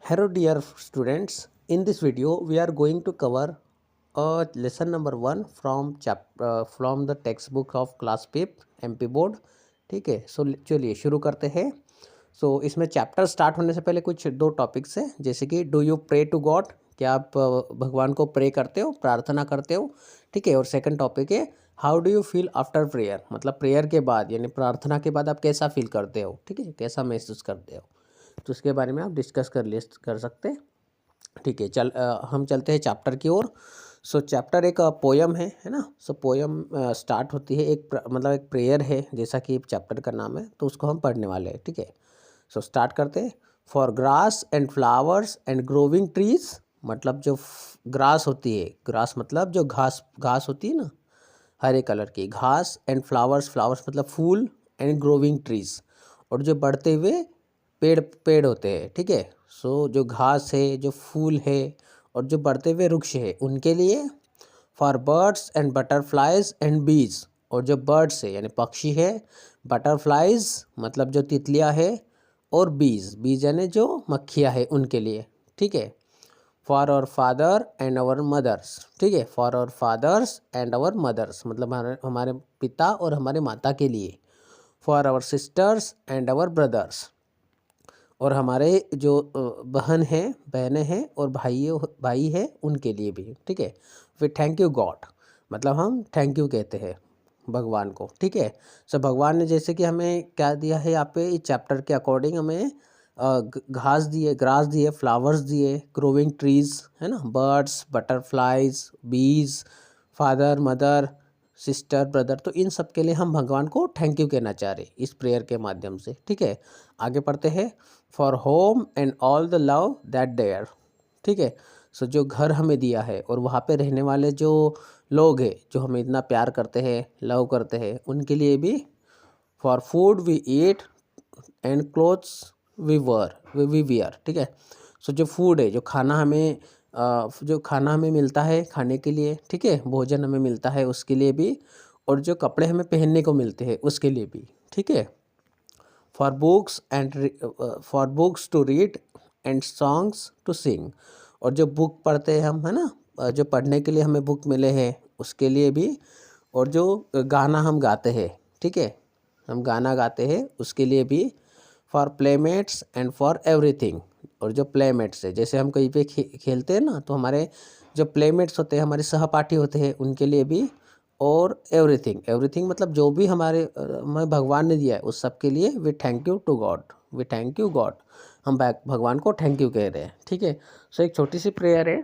Hello dear students, in this video we are going to cover lesson number 1 from the textbook of class 5 MP board. ठीक है, सो चलिए शुरू करते हैं। इसमें चैप्टर स्टार्ट होने से पहले कुछ दो टॉपिक्स हैं, जैसे कि do you pray to God, क्या आप भगवान को प्रे करते हो, प्रार्थना करते हो। ठीक है, और सेकंड टॉपिक है how do you feel after prayer, मतलब प्रेयर के बाद यानी प्रार्थना के बाद आप कैसा फील करते हो। ठीक है, कैसा महसूस करते हो, तो उसके बारे में आप डिस्कस कर सकते हैं। ठीक है, हम चलते हैं चैप्टर की ओर। चैप्टर एक पोयम है ना। पोयम स्टार्ट होती है मतलब एक प्रेयर है, जैसा कि चैप्टर का नाम है, तो उसको हम पढ़ने वाले हैं। ठीक है, स्टार्ट करते हैं। For grass and flowers and growing trees, मतलब जो ग्रास होती है, ग्रास मतलब जो घास घास होती है ना, हरे कलर की घास, एंड फ्लावर्स, फ्लावर्स मतलब फूल, एंड ग्रोविंग ट्रीज, और जो बढ़ते हुए पेड़ पेड़ होते हैं। ठीक है, जो घास है, जो फूल है, और जो बढ़ते हुए वृक्ष है, उनके लिए। For birds and butterflies and बीज, और जो बर्ड्स है यानी पक्षी है, बटरफ्लाइज मतलब जो तितलियाँ है, और बीज बीज यानी जो मक्खियाँ है, उनके लिए। ठीक है, for our father and our mothers. ठीक है, for our fathers and our mothers मतलब हमारे पिता और हमारे माता के लिए। For our sisters and our brothers, और हमारे जो बहनें हैं और भाई है, उनके लिए भी। ठीक है, फिर थैंक यू गॉड, मतलब हम थैंक यू कहते हैं भगवान को। ठीक है, भगवान ने जैसे कि हमें क्या दिया है यहाँ पे, इस चैप्टर के अकॉर्डिंग हमें घास दिए, ग्रास दिए, फ्लावर्स दिए, ग्रोविंग ट्रीज है ना, बर्ड्स, बटरफ्लाइज, बीज, फादर मदर, सिस्टर ब्रदर, तो इन सब के लिए हम भगवान को थैंक यू कहना चाह रहे इस प्रेयर के माध्यम से। ठीक है, आगे पढ़ते हैं। For home and all the love that there. ठीक है, जो घर हमें दिया है और वहाँ पे रहने वाले जो लोग हैं, जो हमें इतना प्यार करते हैं, लव करते हैं, उनके लिए भी। For food we eat and clothes we wear. ठीक है, जो फूड है, जो खाना हमें मिलता है खाने के लिए, ठीक है, भोजन हमें मिलता है उसके लिए भी, और जो कपड़े हमें पहनने को मिलते हैं उसके लिए भी। ठीक है, for books to read and songs to sing, और जो बुक पढ़ते हैं हम, है ना, जो पढ़ने के लिए हमें बुक मिले हैं उसके लिए भी, और जो गाना हम गाते हैं, ठीक है, हम गाना गाते हैं उसके लिए भी। For playmates and for everything, और जो प्लेमेट्स है, जैसे हम कहीं पे खेलते हैं ना, तो हमारे जो प्लेमेट्स होते हैं, हमारे सहपाठी होते हैं, उनके लिए भी। और एवरीथिंग, एवरीथिंग मतलब जो भी हमें भगवान ने दिया है उस सब के लिए we thank you to God, we thank you God, हम भगवान को थैंक यू कह रहे हैं। ठीक है, एक छोटी सी प्रेयर है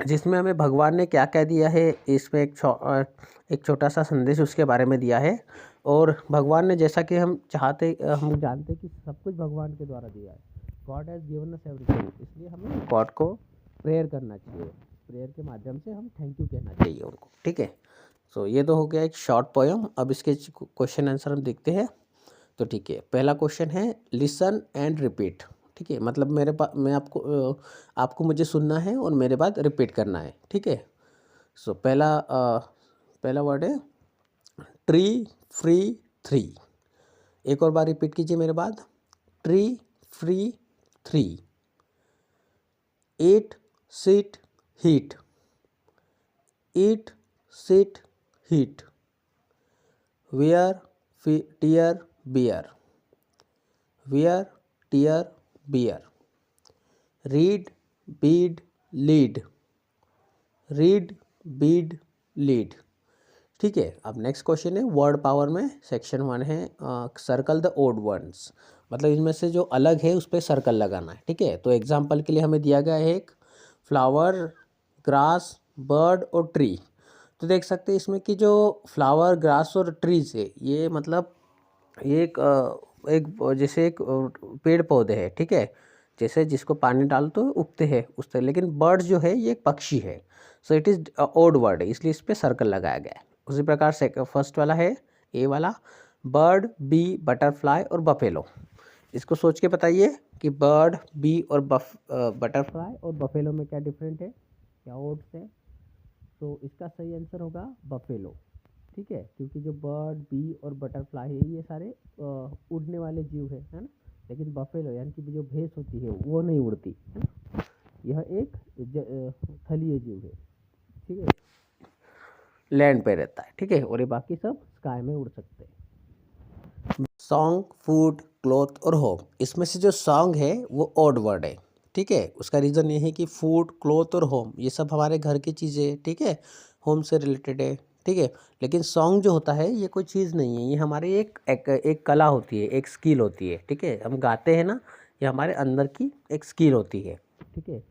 जिसमें हमें भगवान ने क्या क्या दिया है, इसमें एक छोटा सा संदेश उसके बारे में दिया है। और भगवान ने, जैसा कि हम जानते हैं कि सब कुछ भगवान के द्वारा दिया है। God has given us everything, इसलिए हमें गॉड को प्रेयर करना चाहिए, प्रेयर के माध्यम से हम थैंक यू कहना चाहिए उनको। ठीक है, ये तो हो गया एक शॉर्ट पोयम। अब इसके क्वेश्चन आंसर हम देखते हैं। तो ठीक है, पहला क्वेश्चन है लिसन एंड रिपीट। ठीक है, मतलब आपको मुझे सुनना है और मेरे बाद रिपीट करना है। ठीक है, पहला वर्ड है ट्री, फ्री, थ्री। एक और बार रिपीट कीजिए मेरे बाद। Tree, free, three. Eat, sit, heat. Eat, sit, heat. Wear, tear, bear. Wear, tear, bear. Read, bead, lead. Read, bead, lead. ठीक है, अब नेक्स्ट क्वेश्चन है वर्ड पावर में सेक्शन 1 है सर्कल द ओड वर्ड्स, मतलब इनमें से जो अलग है उस पर सर्कल लगाना है। ठीक है, तो एग्जाम्पल के लिए हमें दिया गया है एक फ्लावर, ग्रास, बर्ड और ट्री। तो देख सकते हैं इसमें कि जो फ्लावर, ग्रास और ट्रीज है, ये मतलब ये जैसे एक पेड़ पौधे हैं। ठीक है, जैसे जिसको पानी डालो तो उगते हैं उस तरह, लेकिन बर्ड जो है ये एक पक्षी है। इट इज़ ओड वर्ड है, इसलिए इस पर सर्कल लगाया गया है। उसी प्रकार से फर्स्ट वाला है ए वाला, बर्ड, बी, बटरफ्लाई और बफेलो। इसको सोच के बताइए कि बर्ड, बी और बटरफ्लाई और बफेलो में क्या डिफरेंट है, क्या ओड्स है। तो इसका सही आंसर होगा बफेलो। ठीक है, क्योंकि जो बर्ड, बी और बटरफ्लाई है, ये सारे उड़ने वाले जीव है ना, लेकिन बफेलो यानी कि जो भैंस होती है वो नहीं उड़ती है ना, यह एक थलीय जीव है, ठीक है, लैंड पे रहता है, ठीक है, और ये बाकी सब स्काई में उड़ सकते हैं। सॉन्ग, फूड, क्लॉथ और होम, इसमें से जो सॉन्ग है वो ऑड वर्ड है, ठीक है। उसका रीज़न ये है कि फूड, क्लॉथ और होम ये सब हमारे घर की चीज़ें हैं, ठीक है, होम से रिलेटेड है, ठीक है। लेकिन सॉन्ग जो होता है ये कोई चीज़ नहीं है, ये हमारी एक कला होती है, एक स्किल होती है, ठीक है। हम गाते हैं ना, ये हमारे अंदर की एक स्किल होती है, ठीक है।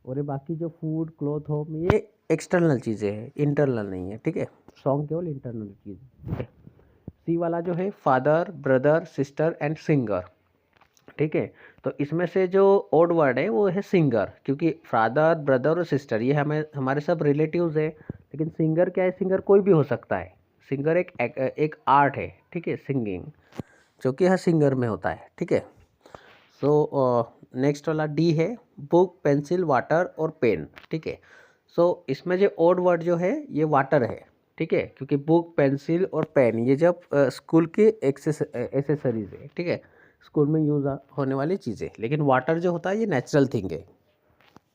और ये बाकी जो फूड, क्लॉथ, होम ये एक्सटर्नल चीज़ें हैं, इंटरनल नहीं है, ठीक है। सॉन्ग केवल इंटरनल चीज़, ठीक है। सी वाला जो है father, brother, sister and singer, ठीक है। तो इसमें से जो ओड वर्ड है वो है सिंगर, क्योंकि फादर, ब्रदर और सिस्टर ये हमारे सब रिलेटिव्स है। लेकिन सिंगर क्या है, सिंगर कोई भी हो सकता है, सिंगर एक आर्ट है, ठीक है, सिंगिंग, जो कि हर सिंगर में होता है, ठीक है। सो नेक्स्ट वाला डी है बुक, पेंसिल, वाटर और पेन, ठीक है। सो इसमें जो ओड वर्ड जो है ये वाटर है, ठीक है, क्योंकि बुक, पेंसिल और पेन ये जब स्कूल की एसेसरीज है, ठीक है, स्कूल में यूज़ होने वाली चीज़ें। लेकिन वाटर जो होता है ये नेचुरल थिंग है,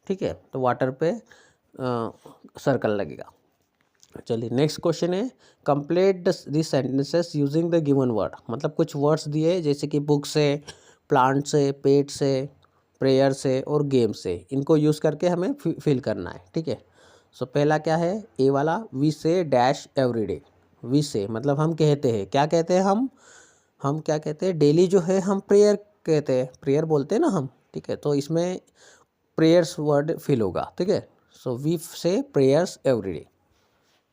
ठीक है, तो वाटर पे सर्कल लगेगा। चलिए नेक्स्ट क्वेश्चन है complete this sentences using the given word, मतलब कुछ वर्ड्स दिए जैसे कि बुक से, प्लांट से, पेट से, प्रेयर से और गेम से, इनको यूज़ करके हमें फिल करना है, ठीक है। सो पहला क्या है, ए वाला, वी से डैश एवरीडे। वी से मतलब हम कहते हैं, क्या कहते हैं हम क्या कहते हैं, डेली जो है हम प्रेयर कहते हैं, प्रेयर बोलते हैं ना हम, ठीक है। तो इसमें प्रेयर्स वर्ड फिल होगा, ठीक है। So we say prayers every day,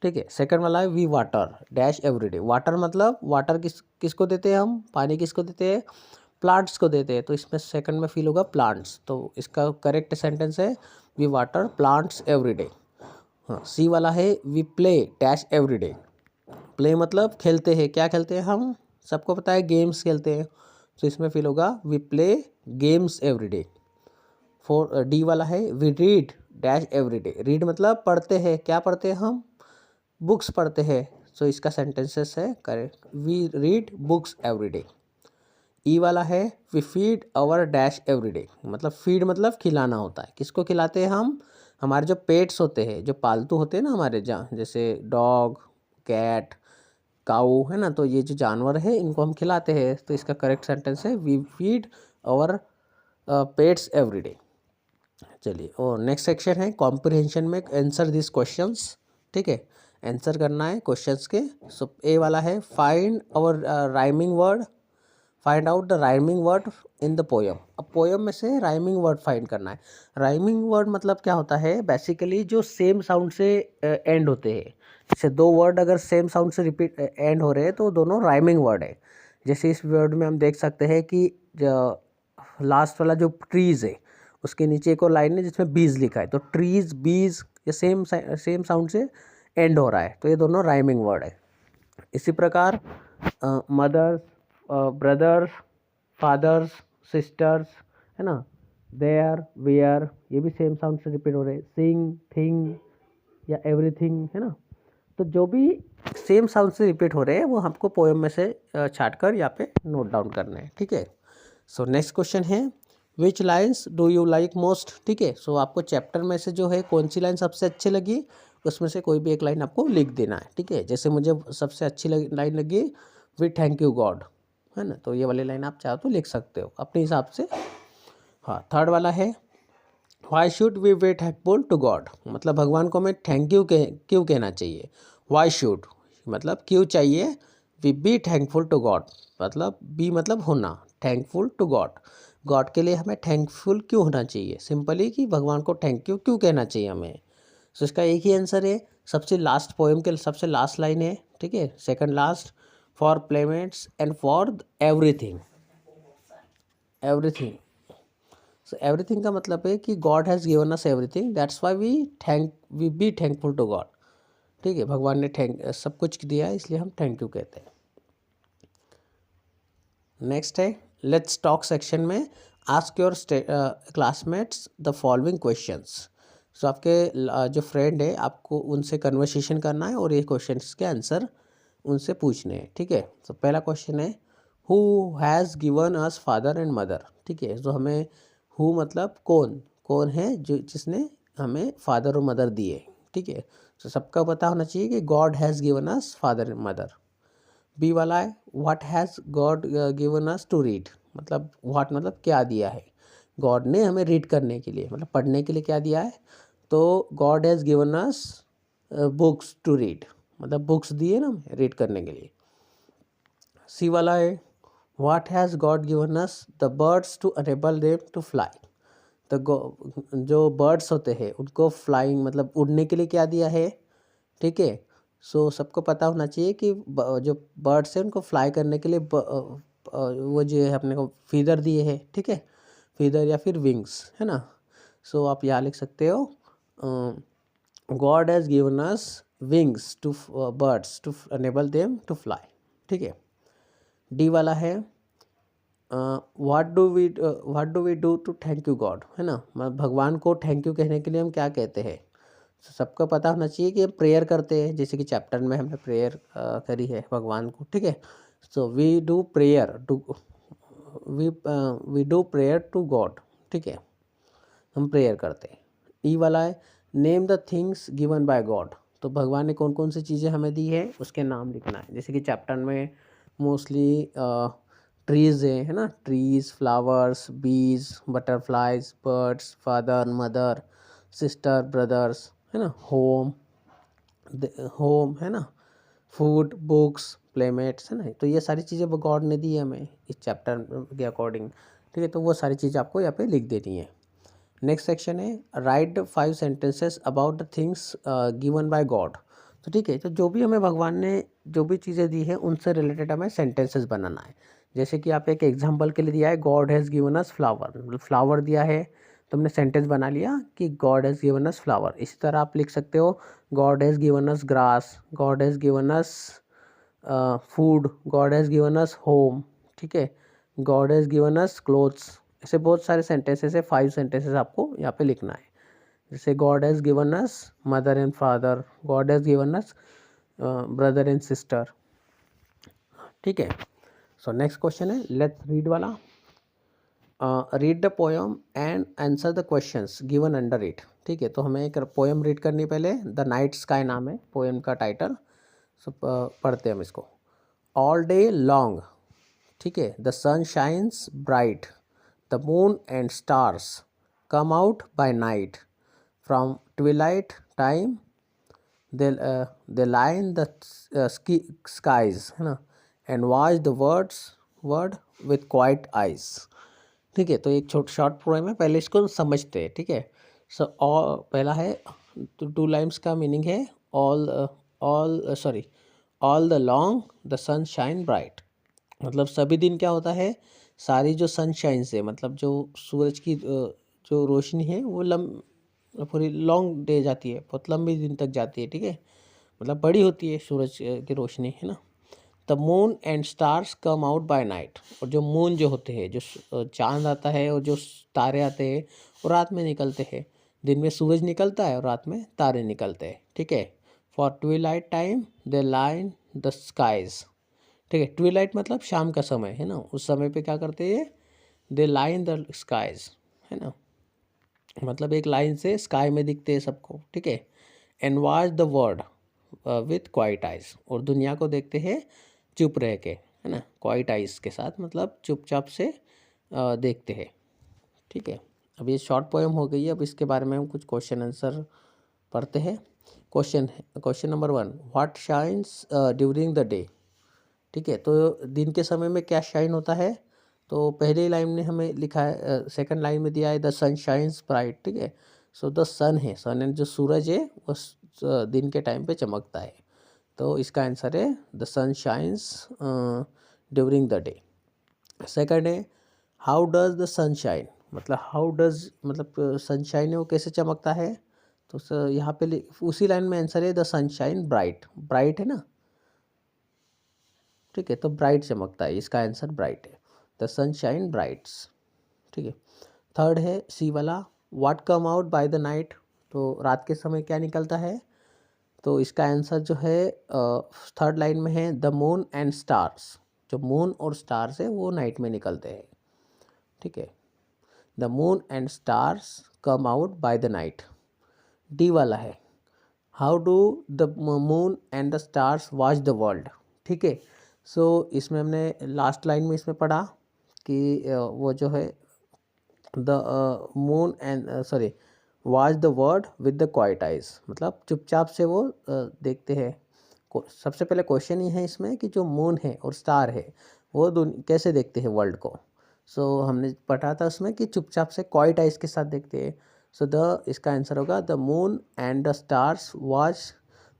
ठीक है। सेकंड वाला है we water dash every day. Water मतलब वाटर किसको देते हैं हम, पानी किसको देते हैं, प्लांट्स को देते हैं, तो इसमें सेकंड में फील होगा प्लांट्स, तो इसका करेक्ट सेंटेंस है वी वाटर प्लांट्स एवरीडे। हाँ, सी वाला है we play dash every day. Play मतलब खेलते हैं, क्या खेलते हैं हम, सबको पता है गेम्स खेलते हैं, तो इसमें फील होगा we play games every day. For D वाला है we read dash every day. Read मतलब पढ़ते हैं, क्या पढ़ते हैं हम, बुक्स पढ़ते हैं, सो इसका सेंटेंसेस है correct we read books everyday. ई वाला है we feed our dash everyday, मतलब फीड मतलब खिलाना होता है, किसको खिलाते हैं हम, हमारे जो पेट्स होते हैं, जो पालतू होते हैं ना हमारे, जहाँ जैसे डॉग, कैट, काऊ है ना, तो ये जो जानवर है इनको हम खिलाते हैं, तो इसका करेक्ट सेंटेंस है we feed our pets every day. चलिए, और नेक्स्ट सेक्शन है कॉम्प्रिहेंशन में आंसर दिस क्वेश्चंस, ठीक है, आंसर करना है क्वेश्चंस के। सो ए वाला है find our rhyming word, find out the rhyming word in the poem. अब पोयम में से राइमिंग वर्ड फाइंड करना है। राइमिंग वर्ड मतलब क्या होता है, बेसिकली जो सेम साउंड से एंड होते हैं, जैसे दो वर्ड अगर सेम साउंड से रिपीट एंड हो रहे हैं तो दोनों राइमिंग वर्ड है। जैसे इस वर्ड में हम देख सकते हैं कि लास्ट वाला जो ट्रीज है उसके नीचे एक और लाइन है जिसमें बीज लिखा है, तो ट्रीज बीज ये सेम साउंड से एंड हो रहा है, तो ये दोनों राइमिंग वर्ड है। इसी प्रकार मदर्स, ब्रदर्स, फादर्स, सिस्टर्स, है ना, देयर, वेयर ये भी सेम साउंड से रिपीट हो रहे हैं। सिंग, थिंग या एवरीथिंग, है ना, तो जो भी सेम साउंड से रिपीट हो रहे हैं वो हमको पोएम में से छाट कर यहाँ पे नोट डाउन करना है, ठीक है। सो नेक्स्ट क्वेश्चन है which lines do you like most, ठीक है। सो आपको चैप्टर में से जो है कौन सी लाइन सबसे अच्छी लगी, उसमें से कोई भी एक लाइन आपको लिख देना है, ठीक है। जैसे मुझे सबसे अच्छी लाइन लगी वी थैंक यू गॉड, है ना, तो ये वाली लाइन आप चाहो तो लिख सकते हो अपने हिसाब से। हाँ, थर्ड वाला है why should we be thankful to God, मतलब भगवान को हमें थैंक यू क्यों कहना चाहिए। वाई शुड मतलब क्यों चाहिए, we be thankful to God मतलब बी मतलब होना, थैंकफुल टू गॉड, गॉड के लिए हमें थैंकफुल क्यों होना चाहिए, सिंपली कि भगवान को थैंक यू क्यों कहना चाहिए हमें। सो इसका एक ही आंसर है, सबसे लास्ट पोएम के सबसे लास्ट लाइन है, ठीक है, second last, for playmates and for everything, everything. So everything का मतलब है कि God has given us everything, that's why we be thankful to God, ठीक है, भगवान ने सब कुछ दिया है इसलिए हम थैंक यू कहते हैं। नेक्स्ट है लेट्स टॉक सेक्शन में ask your classmates the following questions. So आपके जो फ्रेंड है आपको उनसे कन्वर्सेशन करना है और ये क्वेश्चंस के आंसर उनसे पूछने हैं, ठीक है। तो पहला क्वेश्चन है who has given us father and mother. ठीक है, तो हमें हु मतलब कौन, कौन है जो जिसने हमें फादर और मदर दिए। ठीक है, तो सबका पता होना चाहिए कि God has given us father and mother. B वाला है what has God given us to read, मतलब व्हाट मतलब क्या दिया है गॉड ने हमें रीड करने के लिए, मतलब पढ़ने के लिए क्या दिया है। तो God has given us books to read, मतलब बुक्स दिए ना हमें रीड करने के लिए। सी वाला है what has God given us the birds to enable them to fly. तो जो बर्ड्स होते हैं उनको फ्लाइंग मतलब उड़ने के लिए क्या दिया है। ठीक है, सो सबको पता होना चाहिए कि जो बर्ड्स हैं उनको फ्लाई करने के लिए वो जो है अपने को फीदर दिए हैं। ठीक है, फीदर या फिर विंग्स, है ना। सो आप यहाँ लिख सकते हो God has given us wings to birds to enable them to fly. ठीक है, डी वाला है what do we do to thank you God, है ना। मतलब भगवान को थैंक यू कहने के लिए हम क्या कहते हैं। सबको पता होना चाहिए कि हम प्रेयर करते हैं, जैसे कि चैप्टर में हमने प्रेयर करी है भगवान को। ठीक है, so we do prayer to we do prayer to God. ठीक है, हम प्रेयर करते हैं। ई वाला है name the things given by God. तो भगवान ने कौन कौन सी चीज़ें हमें दी है उसके नाम लिखना है। जैसे कि चैप्टर में मोस्टली ट्रीज़ है ना, ट्रीज़, फ्लावर्स, बीज, butterflies, birds, father mother, sister brothers, है ना, होम होम, है ना, फूड, बुक्स, प्लेमेट्स, है ना। तो ये सारी चीज़ें वो गॉड ने दी है हमें इस चैप्टर के अकॉर्डिंग। ठीक है, तो वो सारी चीज़ें आपको यहाँ पे लिख देनी है। नेक्स्ट सेक्शन है right 5 sentences about the things given by God. तो ठीक है, तो जो भी हमें भगवान ने जो भी चीज़ें दी है उनसे रिलेटेड हमें सेंटेंसेस बनाना है। जैसे कि आप एक एग्जांपल के लिए दिया है God has given us flower, मतलब फ्लावर दिया है तो हमने सेंटेंस बना लिया कि God has given us flower. इसी तरह आप लिख सकते हो God has given us grass, God has given us food, God has given us home. ठीक है, God has given us clothes. ऐसे बहुत सारे सेंटेंसेस है, 5 सेंटेंसेस आपको यहाँ पे लिखना है। जैसे God has given us mother and father, God has given us brother and sister. ठीक है, सो नेक्स्ट क्वेश्चन है लेट्स रीड वाला। Read the poem and answer the questions given under it. ठीक है, तो हमें एक पोएम रीड करनी पहले। द नाइट स्काई नाम है पोएम का टाइटल। सो पढ़ते हैं हम इसको। ऑल डे लॉन्ग, ठीक है, the sun shines bright, the moon and stars come out by night, from twilight time they line the skies, है ना, and watch the word with quiet eyes. ठीक है, तो एक शॉर्ट पोएम है, पहले इसको समझते हैं। ठीक है, सो पहला है, तो 2 लाइन्स का मीनिंग है all the long the sun shine bright, मतलब सभी दिन क्या होता है, सारी जो सनशाइन से मतलब जो सूरज की जो रोशनी है वो पूरी लॉन्ग डे जाती है, बहुत लंबी दिन तक जाती है। ठीक है, मतलब बड़ी होती है सूरज की रोशनी, है ना। The moon and stars come out by night, और जो मून जो होते हैं, जो चांद आता है और जो तारे आते हैं वो रात में निकलते हैं। दिन में सूरज निकलता है और रात में तारे निकलते हैं। ठीक है, for twilight time they line the skies. ठीक है, ट्विलाइट मतलब शाम का समय, है ना, उस समय पे क्या करते हैं, दे लाइन द स्काइज, है ना, मतलब एक लाइन से स्काई में दिखते हैं सबको। ठीक है, and watch the word with quiet eyes, और दुनिया को देखते हैं चुप रह के, है ना, क्वाइट आइज के साथ, मतलब चुपचाप से देखते हैं। ठीक है, अब ये शॉर्ट पोएम हो गई है। अब इसके बारे में हम कुछ क्वेश्चन आंसर पढ़ते हैं। Question number 1, what shines during the day. ठीक है, तो दिन के समय में क्या शाइन होता है, तो पहली लाइन में हमें लिखा है, सेकंड लाइन में दिया है द सन शाइन्स ब्राइट। ठीक है, सो द सन है, सन एंड जो सूरज है वो दिन के टाइम पे चमकता है, तो इसका आंसर है the sun shines during the day. Second है how does the sun shine, मतलब हाउ डज मतलब सनशाइन है वो कैसे चमकता है, तो यहाँ पे उसी लाइन में आंसर है द सनशाइन ब्राइट, ब्राइट है ना। ठीक है, तो ब्राइट चमकता है, इसका आंसर ब्राइट है, द सनशाइन ब्राइट्स। ठीक है, थर्ड है सी वाला, what come out by the night, तो रात के समय क्या निकलता है, तो इसका आंसर जो है थर्ड लाइन में है द मून एंड स्टार्स। जो मून और स्टार्स है वो नाइट में निकलते हैं, ठीक है। The moon and stars come out by the night. D वाला है, how do the moon and the stars watch the world, ठीक है। सो इसमें हमने लास्ट लाइन में इसमें पढ़ा कि वो जो है the moon and sorry watch the world with the quite eyes, मतलब चुपचाप से वो देखते हैं। सबसे पहले क्वेश्चन ये है इसमें कि जो मून है और स्टार है वो कैसे देखते हैं वर्ल्ड को। सो हमने पढ़ा था उसमें कि चुपचाप से क्वाइट आइज के साथ देखते हैं। सो द इसका आंसर होगा the moon and the stars watch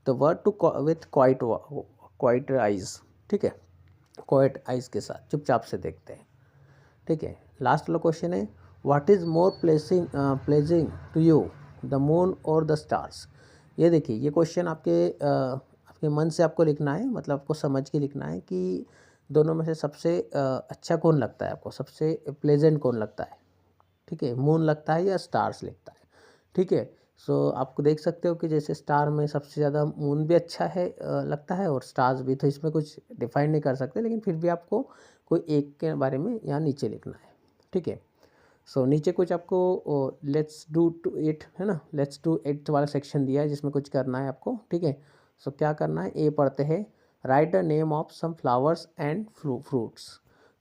the world to with quiet eyes, ठीक है। क्वाइट आइज के साथ चुपचाप से देखते हैं, ठीक है। लास्ट वाला क्वेश्चन है what is more pleasing to you the moon और द स्टार्स। ये देखिए, ये क्वेश्चन आपके मन से आपको लिखना है, मतलब आपको समझ के लिखना है कि दोनों में से सबसे अच्छा कौन लगता है आपको, सबसे प्लेजेंट कौन लगता है, ठीक है। मून लगता है या स्टार्स लगता है, ठीक है। सो आपको देख सकते हो कि जैसे स्टार में सबसे ज़्यादा मून भी अच्छा है लगता है और स्टार्स भी, तो इसमें कुछ डिफाइन नहीं कर सकते, लेकिन फिर भी आपको कोई एक के बारे में यहाँ नीचे लिखना है, ठीक है। सो नीचे कुछ आपको लेट्स डू टू इट है ना, लेट्स डू इट वाला सेक्शन दिया है जिसमें कुछ करना है आपको, ठीक है। सो क्या करना है, ए पढ़ते हैं, write the name of some flowers and fruits,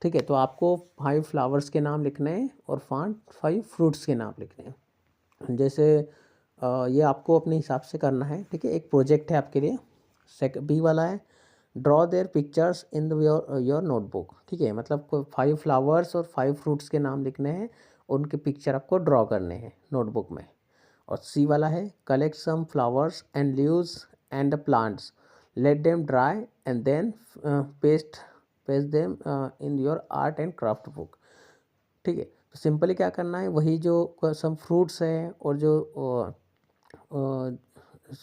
ठीक है। तो आपको 5 फ्लावर्स के नाम लिखने हैं और 5 फ्रूट्स के नाम लिखने हैं। जैसे ये आपको अपने हिसाब से करना है, ठीक है। एक प्रोजेक्ट है आपके लिए। बी वाला है draw their pictures in the your notebook, ठीक है। मतलब 5 फ्लावर्स और 5 फ्रूट्स के नाम लिखने हैं, उनके पिक्चर आपको ड्रॉ करने हैं नोटबुक में। और सी वाला है collect some flowers and leaves and the plants, let them dry and then paste them in your art and craft book, ठीक है। तो सिंपली क्या करना है, वही जो सम फ्रूट्स हैं और जो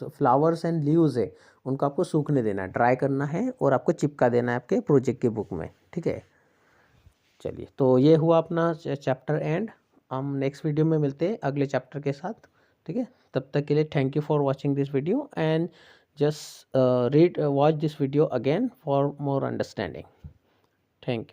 फ्लावर्स एंड लीव्स है उनको आपको सूखने देना है, ड्राई करना है और आपको चिपका देना है आपके प्रोजेक्ट की बुक में, ठीक है। चलिए, तो ये हुआ अपना चैप्टर एंड। हम नेक्स्ट वीडियो में मिलते हैं अगले चैप्टर के साथ, ठीक है। तब तक के लिए thank you for watching this video and just read watch this video again for more understanding. Thank you.